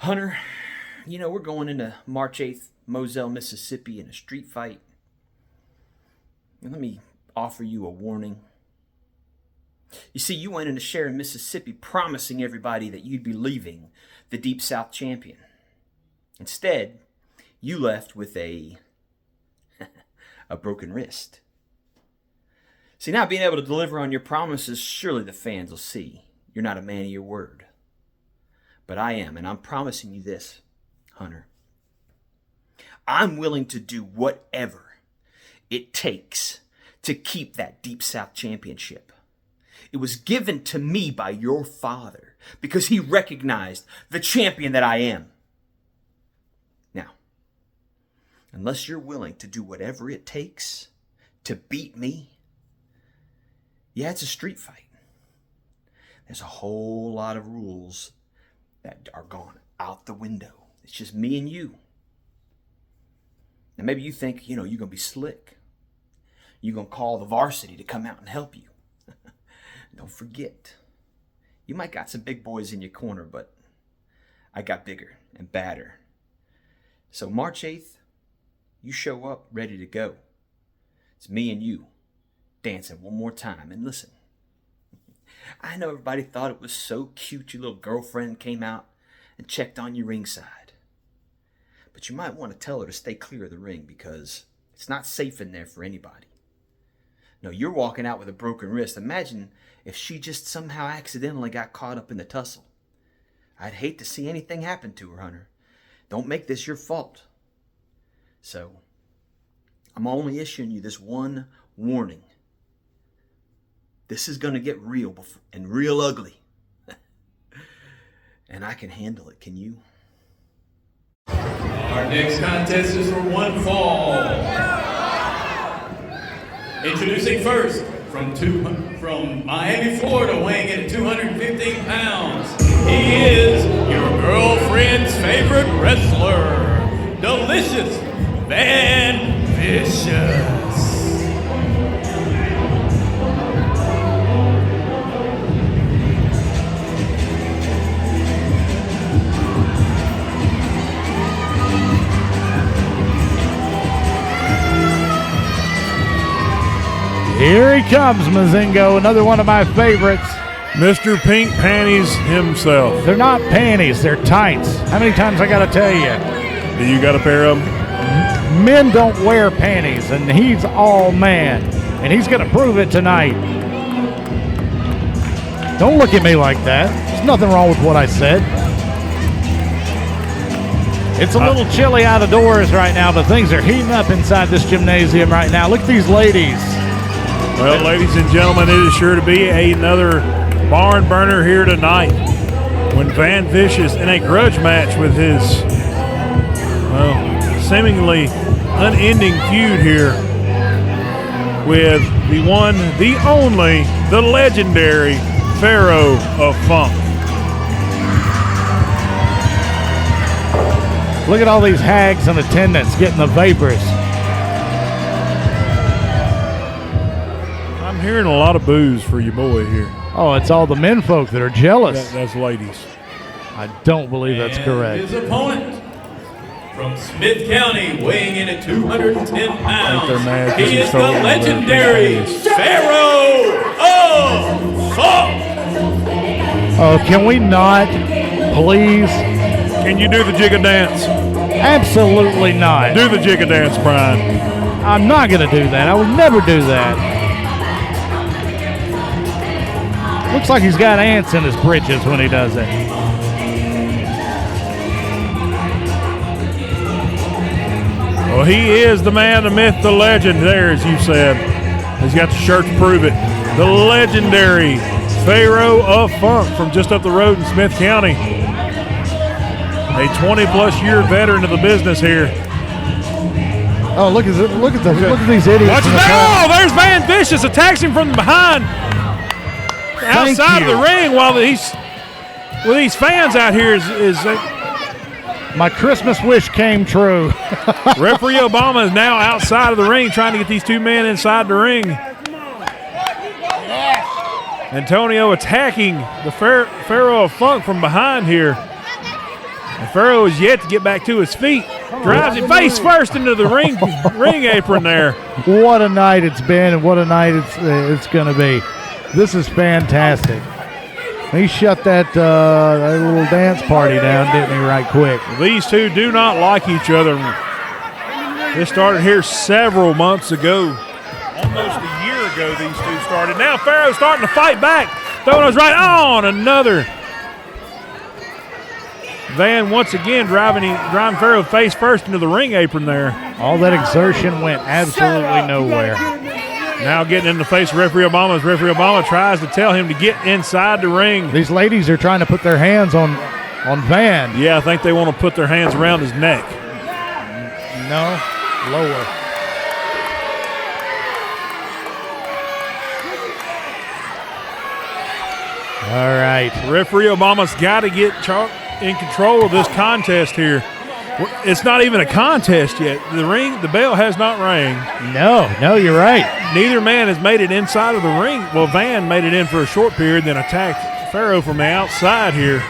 Hunter, we're going into March 8th, Moselle, Mississippi in a street fight. And let me offer you a warning. You see, you went into Sharon, Mississippi promising everybody that you'd be leaving the Deep South champion. Instead, you left with a broken wrist. See, now being able to deliver on your promises, surely the fans will see you're not a man of your word. But I am, and I'm promising you this, Hunter. I'm willing to do whatever it takes to keep that Deep South championship. It was given to me by your father because he recognized the champion that I am. Now, unless you're willing to do whatever it takes to beat me, yeah, it's a street fight. There's a whole lot of rules that are gone out the window. It's just me and you. Now maybe you think, you're going to be slick. You're going to call the varsity to come out and help you. Don't forget, you might got some big boys in your corner, but I got bigger and badder. So March 8th, you show up ready to go. It's me and you dancing one more time. And listen, I know everybody thought it was so cute your little girlfriend came out and checked on you ringside. But you might want to tell her to stay clear of the ring because it's not safe in there for anybody. No, you're walking out with a broken wrist. Imagine if she just somehow accidentally got caught up in the tussle. I'd hate to see anything happen to her, Hunter. Don't make this your fault. So, I'm only issuing you this one warning. This is going to get real and real ugly. And I can handle it. Can you? Our next contest is for one fall. Introducing first, from Miami, Florida, weighing in at 215 pounds, he is your girlfriend's favorite wrestler, Delicious Van Vicious. Here he comes, Mazingo, another one of my favorites. Mr. Pink Panties himself. They're not panties, they're tights. How many times I gotta tell you? Do you got a pair of them? Men don't wear panties, and he's all man. And he's gonna prove it tonight. Don't look at me like that. There's nothing wrong with what I said. It's a little chilly out of doors right now, but things are heating up inside this gymnasium right now. Look at these ladies. Well, ladies and gentlemen, it is sure to be another barn burner here tonight when Van Vicious, in a grudge match with his, seemingly unending feud here with the one, the only, the legendary Pharaoh of Funk. Look at all these hags in attendance getting the vapors. I'm hearing a lot of boos for your boy here. Oh, it's all the men folk that are jealous. That's ladies. I don't believe that's correct. His opponent from Smith County, weighing in at 210 pounds, he is the legendary Pharaoh of Funk. Oh, can we not, please? Can you do the jigga dance? Absolutely not. Do the jigga dance, Brian. I'm not going to do that. I will never do that. Looks like he's got ants in his britches when he does it. Well, he is the man, the myth, the legend there, as you said. He's got the shirt to prove it. The legendary Pharaoh of Funk from just up the road in Smith County. A 20-plus year veteran of the business here. Oh, look at these idiots. Watch it. Oh, there's Van Vicious, attacks him from behind. Outside of the ring while these fans out here is my Christmas wish came true. Referee Obama is now outside of the ring trying to get these two men inside the ring. Antonio attacking the Pharaoh of Funk from behind here. And Pharaoh is yet to get back to his feet. Drives it face first into the ring apron there. What a night it's been, and what a night it's going to be. This is fantastic. He shut that little dance party down, didn't he, right quick? These two do not like each other. This started here several months ago. Almost a year ago these two started. Now Pharaoh's starting to fight back. Throwing us right on. Another. Van once again driving Pharaoh face first into the ring apron there. All that exertion went absolutely nowhere. Now getting in the face of referee Obama as referee Obama tries to tell him to get inside the ring. These ladies are trying to put their hands on Van. Yeah, I think they want to put their hands around his neck. No, lower. All right. Referee Obama's got to get in control of this contest here. It's not even a contest yet. The bell has not rang. No, you're right. Neither man has made it inside of the ring. Well, Van made it in for a short period, then attacked Pharaoh from the outside here.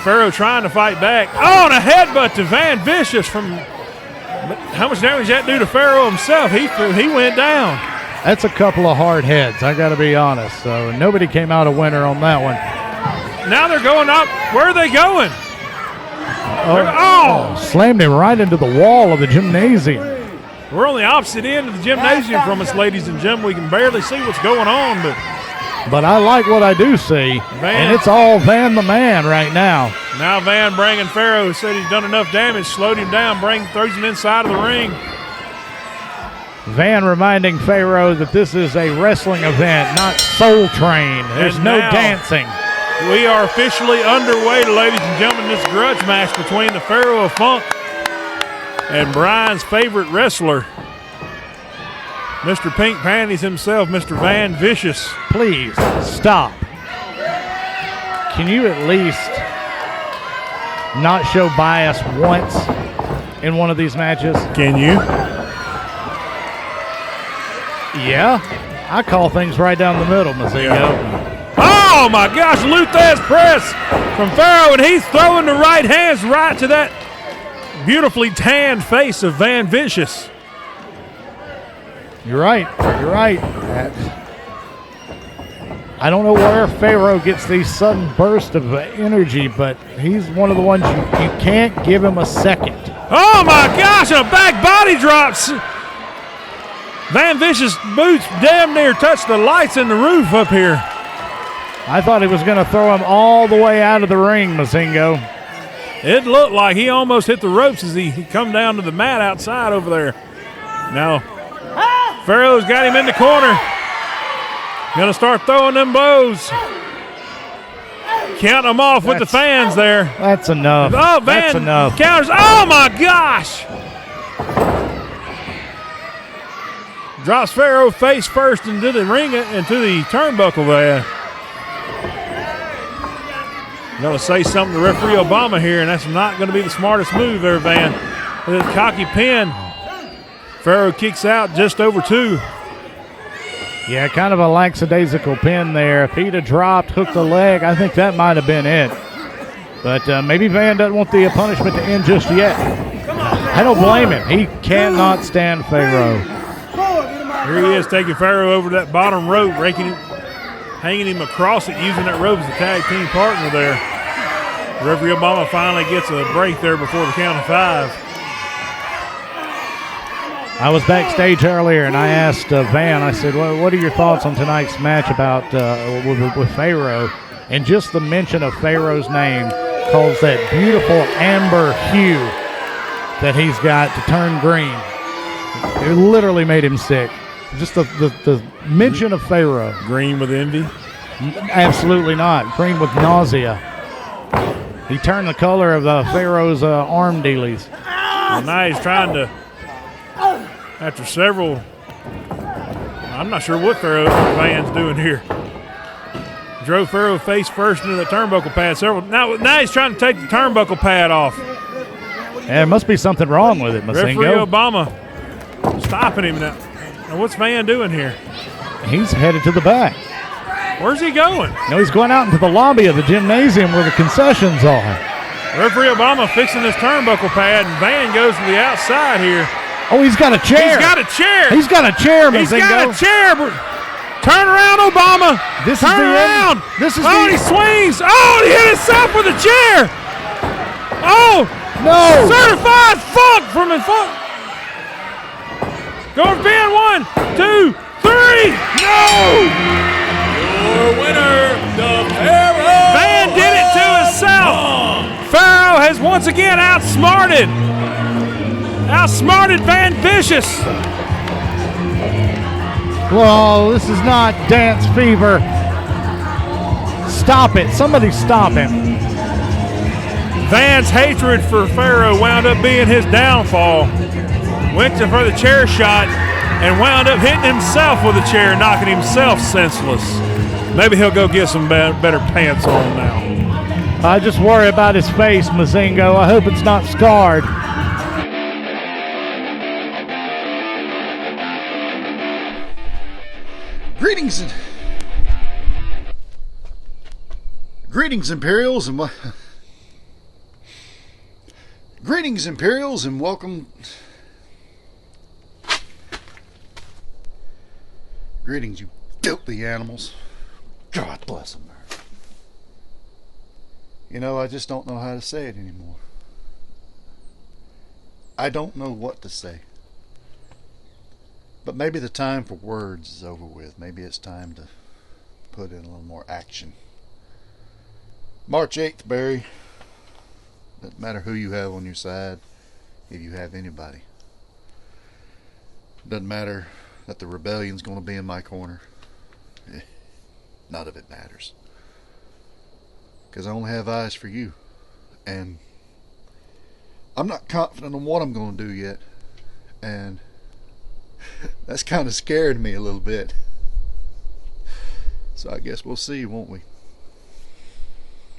Pharaoh trying to fight back. Oh, and a headbutt to Van Vicious from. How much damage did that do to Pharaoh himself? He went down. That's a couple of hard heads, I got to be honest. So nobody came out a winner on that one. Now they're going up. Where are they going? Slammed him right into the wall of the gymnasium. We're on the opposite end of the gymnasium from us, ladies and gentlemen. We can barely see what's going on, but I like what I do see, and it's all Van the Man right now. Now Van bringing Pharaoh, who said he's done enough damage, slowed him down, throws him inside of the ring. Van reminding Pharaoh that this is a wrestling event, not Soul Train. There's no dancing. We are officially underway, ladies and gentlemen, this grudge match between the Pharaoh of Funk and Brian's favorite wrestler, Mr. Pink Panties himself, Mr. Van Vicious. Please, stop. Can you at least not show bias once in one of these matches? Can you? Yeah. I call things right down the middle, Mazingo. Yeah. Oh, my gosh, Luthez press from Pharaoh, and he's throwing the right hands right to that beautifully tanned face of Van Vicious. You're right. I don't know where Pharaoh gets these sudden bursts of energy, but he's one of the ones you can't give him a second. Oh, my gosh, a back body drops. Van Vicious boots damn near touched the lights in the roof up here. I thought he was going to throw him all the way out of the ring, Mazingo. It looked like he almost hit the ropes as he come down to the mat outside over there. Now, Pharaoh's got him in the corner. Going to start throwing them blows. Counting them off with the fans there. That's enough. Oh, Van counters. Oh, my gosh. Drops Pharaoh face first into the ring, into the turnbuckle there. I'm going to say something to referee Obama here, and that's not going to be the smartest move there, Van. With a cocky pin, Pharaoh kicks out just over 2. Yeah, kind of a lackadaisical pin there. If he'd have dropped, hooked the leg, I think that might have been it. But maybe Van doesn't want the punishment to end just yet. I don't blame him. He cannot stand Pharaoh. Here he is taking Pharaoh over that bottom rope, hanging him across it, using that rope as a tag team partner there. Referee Obama finally gets a break there before the count of 5. I was backstage earlier, and I asked Van, I said, what are your thoughts on tonight's match about with Pharaoh? And just the mention of Pharaoh's name caused that beautiful amber hue that he's got to turn green. It literally made him sick. Just the mention of Pharaoh. Green with envy? Absolutely not. Green with nausea. He turned the color of Pharaoh's arm dealies. Well, now he's trying to, after several, I'm not sure what Pharaoh Van's doing here. Drove Pharaoh face first into the turnbuckle pad. Now he's trying to take the turnbuckle pad off. Yeah, there must be something wrong with it, Mazingo. Referee Obama stopping him now. Now what's Van doing here? He's headed to the back. Where's he going? No, he's going out into the lobby of the gymnasium where the concessions are. Referee Obama fixing this turnbuckle pad, and Van goes to the outside here. Oh, he's got a chair. He's got a chair. He's got a chair, Mazingo. He's got a chair. Turn around, Obama. Turn around. This is he swings. Oh, he hit himself with a chair. Oh, no. Certified funk from the funk. Go for Van. 1, 2, 3. No. Your winner, the Pharaoh. Van did it to himself. Pharaoh has once again outsmarted Van Vicious. Well, this is not dance fever. Stop it. Somebody stop him. Van's hatred for Pharaoh wound up being his downfall. Went for the chair shot and wound up hitting himself with a chair, knocking himself senseless. Maybe he'll go get some better pants on now. I just worry about his face, Mazingo. I hope it's not scarred. Greetings, Imperials, and welcome. Greetings, you filthy animals. God bless America. You know, I just don't know how to say it anymore. I don't know what to say. But maybe the time for words is over with. Maybe it's time to put in a little more action. March 8th, Barry. Doesn't matter who you have on your side, if you have anybody. Doesn't matter that the rebellion's going to be in my corner. None of it matters. Because I only have eyes for you. And I'm not confident on what I'm going to do yet. And that's kind of scared me a little bit. So I guess we'll see, won't we?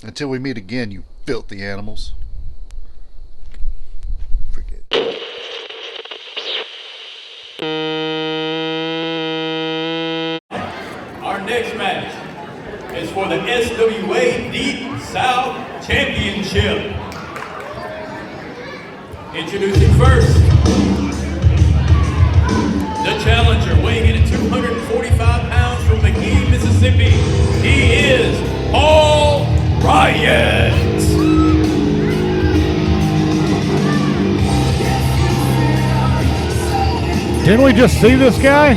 Until we meet again, you filthy animals. Forget it. Our next match is for the SWA Deep South Championship. Introducing first, the challenger, weighing in at 245 pounds from McKee, Mississippi. He is Paul Riot. Didn't we just see this guy?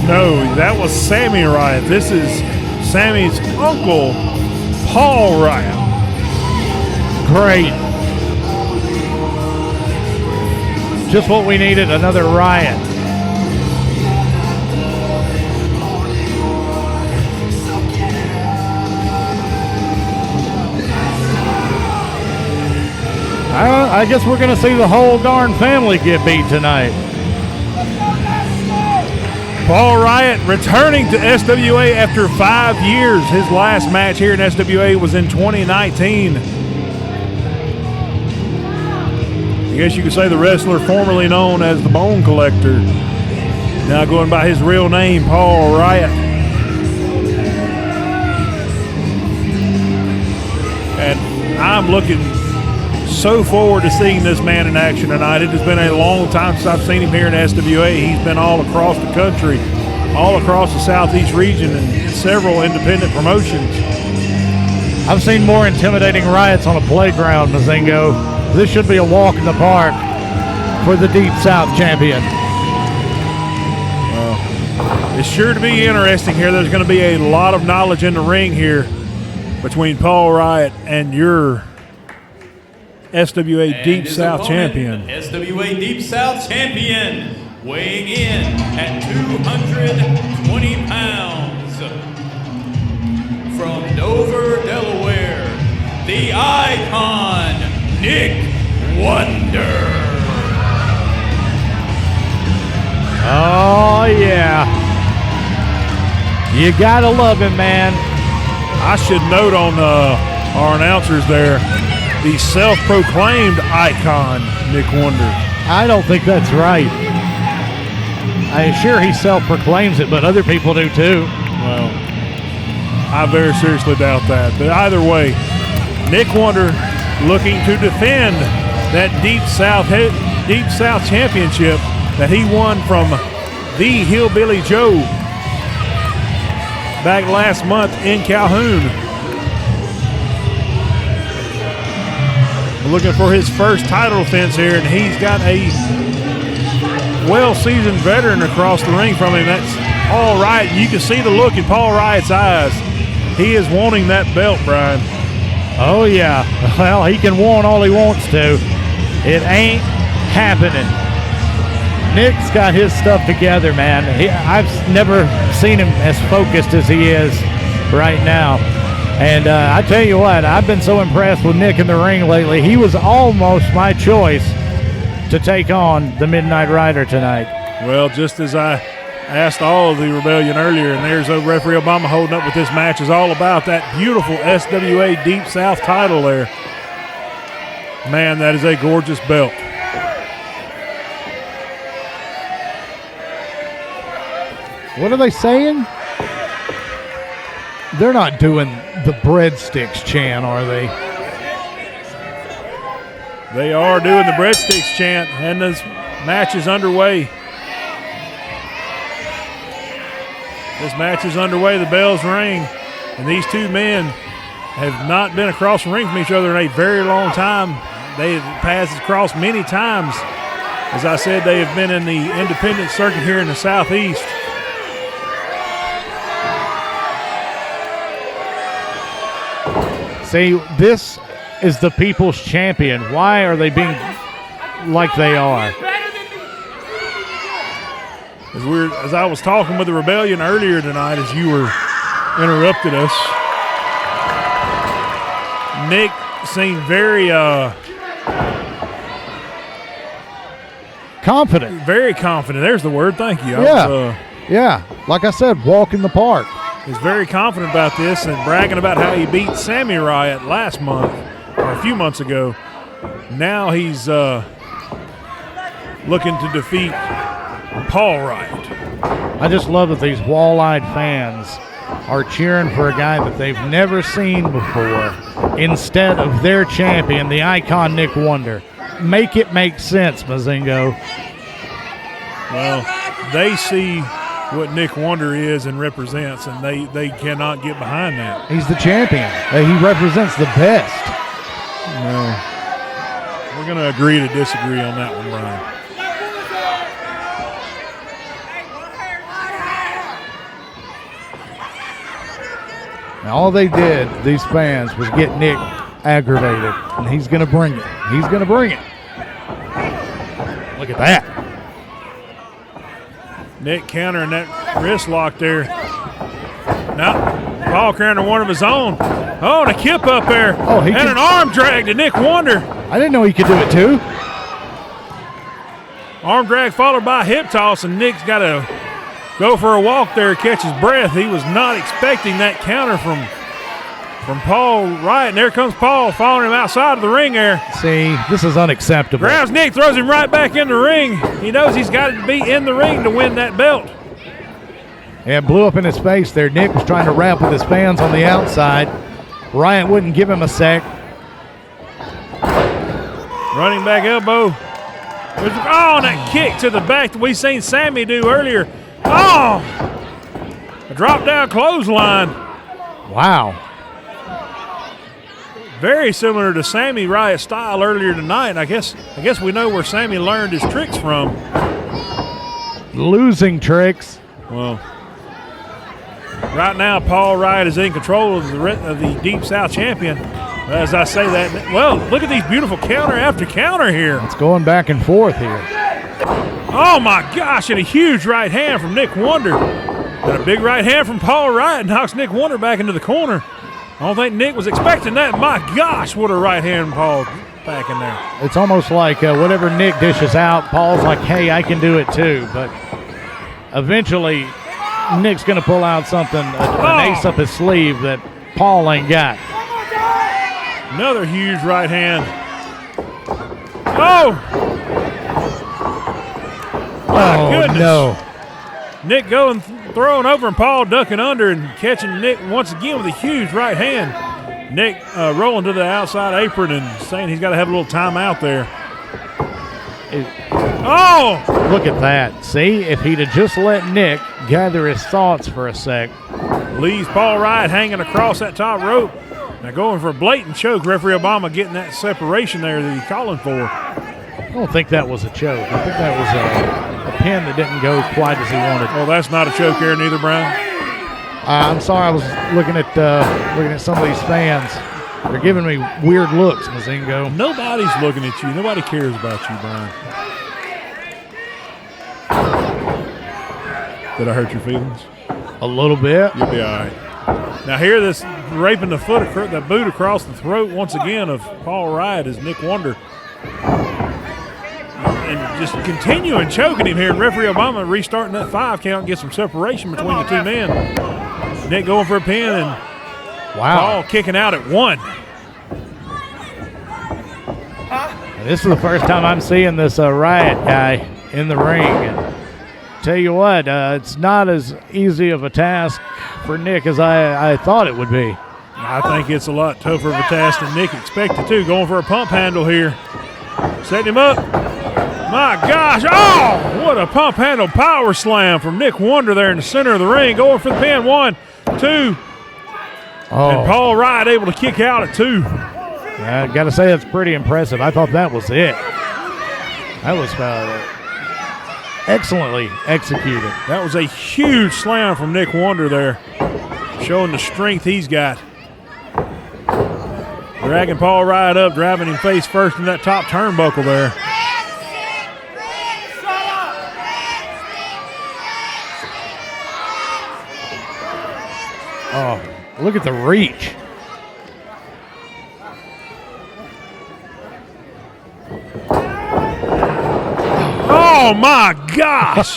No, that was Sammy Riot. This is Sammy's uncle, Paul Riot. Great. Just what we needed, another Riot. I guess we're going to see the whole darn family get beat tonight. Paul Riot returning to SWA after 5 years. His last match here in SWA was in 2019. I guess you could say the wrestler formerly known as the Bone Collector, now going by his real name, Paul Riot. And I'm looking so forward to seeing this man in action tonight. It has been a long time since I've seen him here in SWA. He's been all across the country, all across the Southeast region, and several independent promotions. I've seen more intimidating Riots on a playground, Mazingo. This should be a walk in the park for the Deep South champion. Well, it's sure to be interesting here. There's going to be a lot of knowledge in the ring here between Paul Riot and your SWA Deep South champion. SWA Deep South champion, weighing in at 220 pounds. From Dover, Delaware, the icon, Nick Wonder. Oh, yeah. You gotta love him, man. I should note on our announcers there, the self-proclaimed icon, Nick Wonder. I don't think that's right. I'm sure he self-proclaims it, but other people do too. Well, I very seriously doubt that. But either way, Nick Wonder looking to defend that Deep South championship that he won from the Hillbilly Joe back last month in Calhoun. We're looking for his first title defense here, and he's got a well-seasoned veteran across the ring from him. That's Paul Riot. You can see the look in Paul Riot's eyes. He is wanting that belt, Brian. Oh, yeah. Well, he can want all he wants to. It ain't happening. Nick's got his stuff together, man. I've never seen him as focused as he is right now. And I tell you what, I've been so impressed with Nick in the ring lately. He was almost my choice to take on the Midnight Rider tonight. Well, just as I asked all of the Rebellion earlier, and there's referee Obama holding up with this match, is all about that beautiful SWA Deep South title there. Man, that is a gorgeous belt. What are they saying? They're not doing the breadsticks chant, are they? They are doing the breadsticks chant, and this match is underway. This match is underway. The bells ring, and these two men have not been across the ring from each other in a very long time. They have passed across many times. As I said, they have been in the independent circuit here in the Southeast. See, this is the people's champion. Why are they being like they are? As I was talking with the Rebellion earlier tonight, as you were interrupted us, Nick seemed very confident. Very confident. There's the word. Thank you. Yeah. Like I said, walk in the park. He's very confident about this and bragging about how he beat Sammy Riot last month or a few months ago. Now he's looking to defeat Paul Riot. I just love that these wall-eyed fans are cheering for a guy that they've never seen before instead of their champion, the icon Nick Wonder. Make it make sense, Mazingo. Well, they see what Nick Wonder is and represents, and they cannot get behind that. He's the champion. He represents the best. No. We're going to agree to disagree on that one, Brian. Now, all they did, these fans, was get Nick aggravated, and he's going to bring it. He's going to bring it. Look at that. Nick countering that wrist lock there. Now, Paul countering one of his own. Oh, and a kip up there. Oh, and an arm drag to Nick Wonder. I didn't know he could do it too. Arm drag followed by a hip toss, and Nick's got to go for a walk there, catch his breath. He was not expecting that counter from Paul Riot. And there comes Paul following him outside of the ring there. See, this is unacceptable. Grabs Nick, throws him right back in the ring. He knows he's got to be in the ring to win that belt. Yeah, it blew up in his face there. Nick was trying to rap with his fans on the outside. Riot wouldn't give him a sec. Running back elbow. Oh, and that kick to the back that we seen Sammy do earlier. Oh! A drop down clothesline. Wow. Very similar to Sammy Riot's style earlier tonight. I guess we know where Sammy learned his tricks from. Losing tricks. Well, right now Paul Riot is in control of the Deep South champion. As I say that, well, look at these beautiful counter after counter here. It's going back and forth here. Oh my gosh, and a huge right hand from Nick Wonder. And a big right hand from Paul Riot knocks Nick Wonder back into the corner. I don't think Nick was expecting that. My gosh, what a right hand Paul back in there. It's almost like whatever Nick dishes out, Paul's like, hey, I can do it too. But eventually, Nick's going to pull out something, an ace up his sleeve that Paul ain't got. Another huge right hand. Oh! My goodness. No. Nick going, throwing over, and Paul ducking under and catching Nick once again with a huge right hand. Nick rolling to the outside apron and saying he's got to have a little timeout there. Oh! Look at that. See, if he'd have just let Nick gather his thoughts for a sec. Leaves Paul Riot hanging across that top rope. Now going for a blatant choke. Referee Obama getting that separation there that he's calling for. I don't think that was a choke. I think that was a pin that didn't go quite as he wanted. Oh, that's not a choke here neither, Brown. I'm sorry. I was looking at some of these fans. They're giving me weird looks, Mazingo. Nobody's looking at you. Nobody cares about you, Brian. Did I hurt your feelings? A little bit. You'll be all right. Now here, this raping the boot across the throat once again of Paul Riot is Nick Wonder. And just continuing choking him here. And referee Obama restarting that 5 count and get some separation between the two men. Nick going for a pin and wow. Paul kicking out at 1. This is the first time I'm seeing this Riot guy in the ring. And tell you what, it's not as easy of a task for Nick as I thought it would be. I think it's a lot tougher of a task than Nick expected to. Going for a pump handle here. Setting him up. My gosh. Oh, what a pump handle power slam from Nick Wonder there in the center of the ring. Going for the pin. 1, 2. Oh. And Paul Riot able to kick out at 2. I got to say, that's pretty impressive. I thought that was it. That was excellently executed. That was a huge slam from Nick Wonder there, showing the strength he's got. Dragging Paul Riot up, driving him face first in that top turnbuckle there. Oh, look at the reach. Oh, my gosh.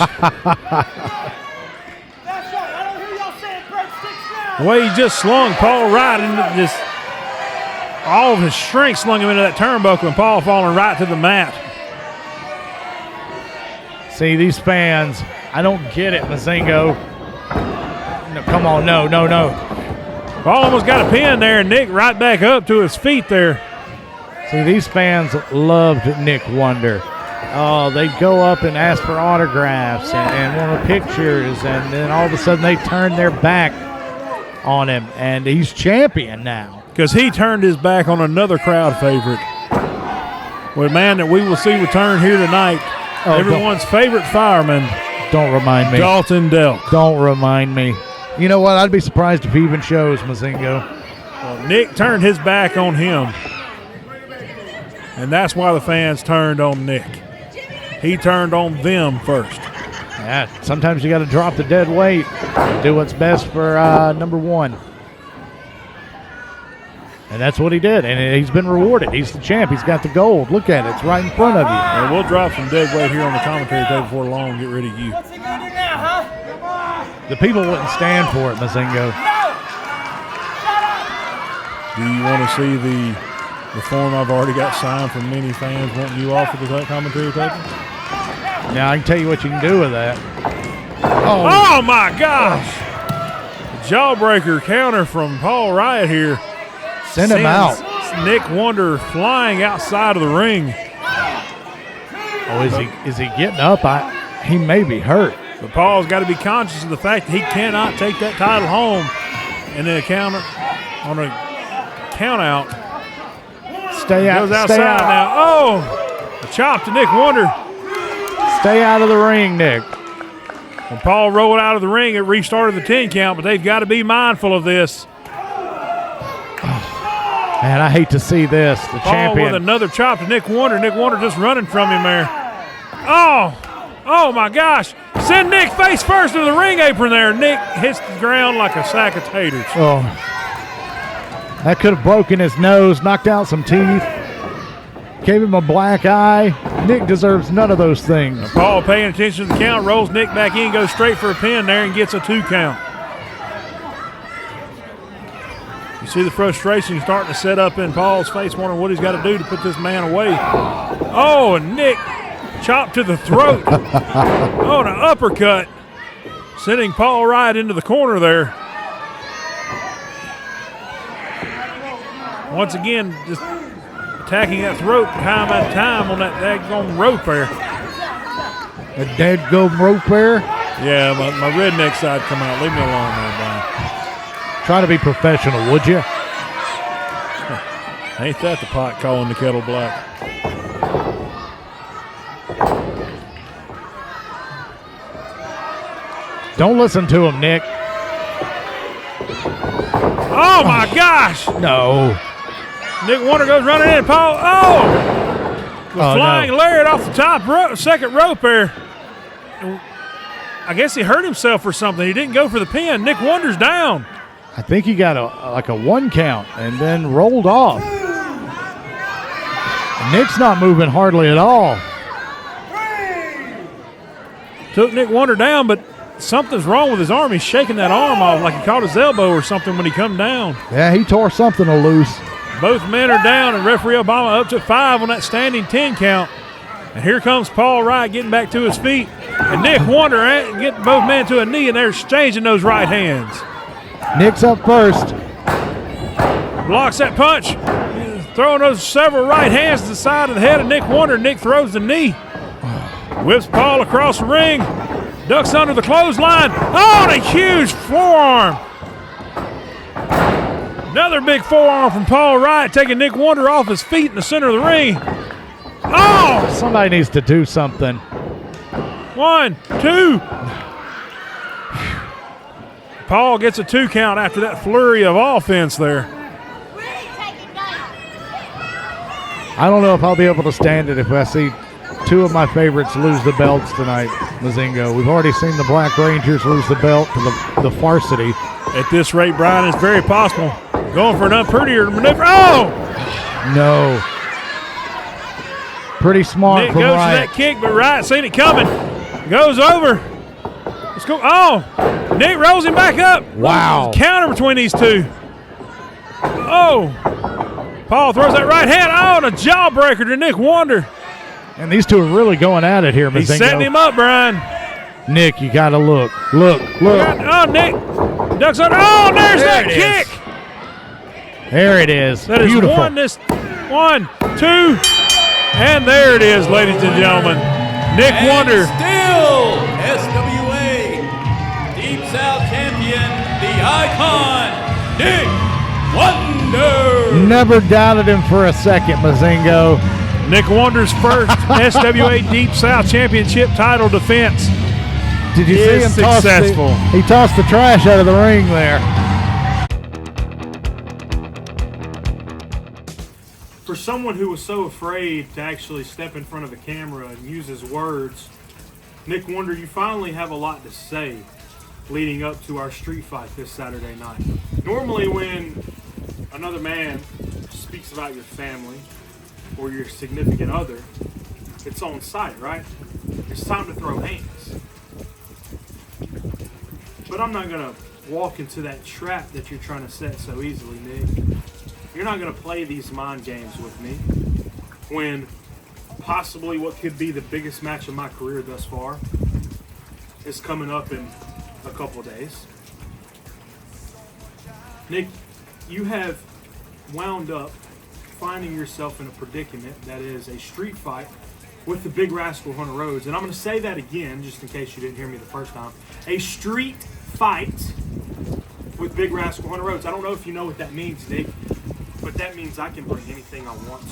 The way he just slung Paul Riot into this, all of his strength slung him into that turnbuckle, and Paul falling right to the mat. See, these fans, I don't get it, Mazingo. No, come on, no. Paul almost got a pin there, and Nick right back up to his feet there. See, these fans loved Nick Wonder. Oh, they'd go up and ask for autographs and want pictures, and then all of a sudden they turn their back on him, and he's champion now. Because he turned his back on another crowd favorite. Well, man, that we will see return here tonight. Everyone's favorite fireman. Don't remind me. Dalton Delk. Don't remind me. You know what? I'd be surprised if he even shows, Mazingo. Well, Nick turned his back on him, and that's why the fans turned on Nick. He turned on them first. Yeah, sometimes you got to drop the dead weight. Do what's best for number 1. And that's what he did, and he's been rewarded. He's the champ. He's got the gold. Look at it. It's right in front of you. Well, we'll drop some dead weight here on the commentary table before long and get rid of you. The people wouldn't stand for it, Mazingo. Do you want to see the form I've already got signed from many fans wanting you off of the commentary table? Now, I can tell you what you can do with that. Oh my gosh! Jawbreaker counter from Paul Riot here. Send him out. Nick Wonder flying outside of the ring. Oh, is he getting up? He may be hurt. But Paul's got to be conscious of the fact that he cannot take that title home. And then on a count out. Stay out. Goes outside now. Oh, a chop to Nick Wonder. Stay out of the ring, Nick. When Paul rolled out of the ring, it restarted the 10 count, but they've got to be mindful of this. Man, I hate to see this. The Paul champion with another chop to Nick Wonder. Nick Wonder just running from him there. Oh my gosh. Send Nick face first into the ring apron there. Nick hits the ground like a sack of taters. Oh, that could have broken his nose, knocked out some teeth, gave him a black eye. Nick deserves none of those things. Now Paul paying attention to the count, rolls Nick back in, goes straight for a pin there and gets a 2 count. You see the frustration starting to set up in Paul's face, wondering what he's got to do to put this man away. Oh, and Nick chopped to the throat. Oh, and an uppercut. sending Paul Riot into the corner there. Once again, just attacking that throat time at time on that daggone rope there. A dead-go rope there. Yeah, my redneck side come out. Leave me alone there, Brian. Try to be professional, would you? Ain't that the pot calling the kettle black? Don't listen to him, Nick. Oh, my gosh. No. Nick Wonder goes running in. Paul, the flying lariat off the top second rope there. I guess he hurt himself or something. He didn't go for the pin. Nick Wonder's down. I think he got a 1 count and then rolled off. Nick's not moving hardly at all. Took Nick Wonder down, but something's wrong with his arm. He's shaking that arm off like he caught his elbow or something when he come down. Yeah, he tore something loose. Both men are down, and referee Obama up to 5 on that standing 10 count. And here comes Paul Riot getting back to his feet. And Nick Wonder getting both men to a knee, and they're exchanging those right hands. Nick's up first. Blocks that punch. Throwing those several right hands to the side of the head of Nick Wonder. Nick throws the knee. Whips Paul across the ring. Ducks under the clothesline. Oh, and a huge forearm. Another big forearm from Paul Riot, taking Nick Wonder off his feet in the center of the ring. Oh! Somebody needs to do something. 1, 2. Paul gets a 2 count after that flurry of offense there. I don't know if I'll be able to stand it if I see 2 of my favorites lose the belts tonight, Mazingo. We've already seen the Black Rangers lose the belt to the Varsity. At this rate, Brian, it's very possible. Going for an unprettier maneuver. Oh! No. Pretty smart Nick from goes Riot. for that kick, but Riot seen it coming. Goes over. Let's go. Oh! Nick rolls him back up. Wow. Counter between these two. Oh! Paul throws that right hand. Oh, and a jawbreaker to Nick Wonder. And these two are really going at it here, Mazingo. He's setting him up, Brian. Nick, you got to look. Look. Oh, Nick. Ducks under. Oh, there's that kick. There it is. That is beautiful. 1, 2, and there it is, ladies and gentlemen. Nick Wonder. Still SWA Deep South Champion, the icon, Nick Wonder. Never doubted him for a second, Mazingo. Nick Wonder's first SWA Deep South Championship title defense. Did you see him successful? He tossed the trash out of the ring there. For someone who was so afraid to actually step in front of the camera and use his words, Nick Wonder, you finally have a lot to say leading up to our street fight this Saturday night. Normally when another man speaks about your family or your significant other, it's on sight, right? It's time to throw hands. But I'm not going to walk into that trap that you're trying to set so easily, Nick. You're not going to play these mind games with me when possibly what could be the biggest match of my career thus far is coming up in a couple of days. Nick, you have wound up finding yourself in a predicament that is a street fight with the big rascal Hunter Rhodes. And I'm going to say that again, just in case you didn't hear me the first time. A street fight with big rascal Hunter Rhodes. I don't know if you know what that means, Nick, but that means I can bring anything I want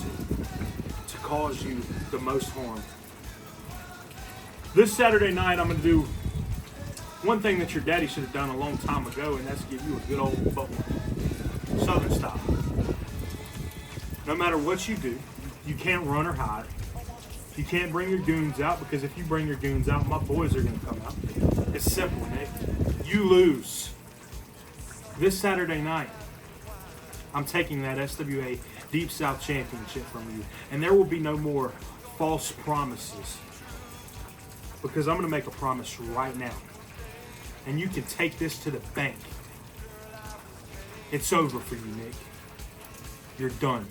to cause you the most harm. This Saturday night, I'm going to do one thing that your daddy should have done a long time ago, and that's give you a good old footwork, Southern style. No matter what you do, you can't run or hide. You can't bring your goons out, because if you bring your goons out, my boys are going to come out. It's simple, Nick. You lose. This Saturday night, I'm taking that SWA Deep South Championship from you, and there will be no more false promises, because I'm going to make a promise right now, and you can take this to the bank. It's over for you, Nick. You're done.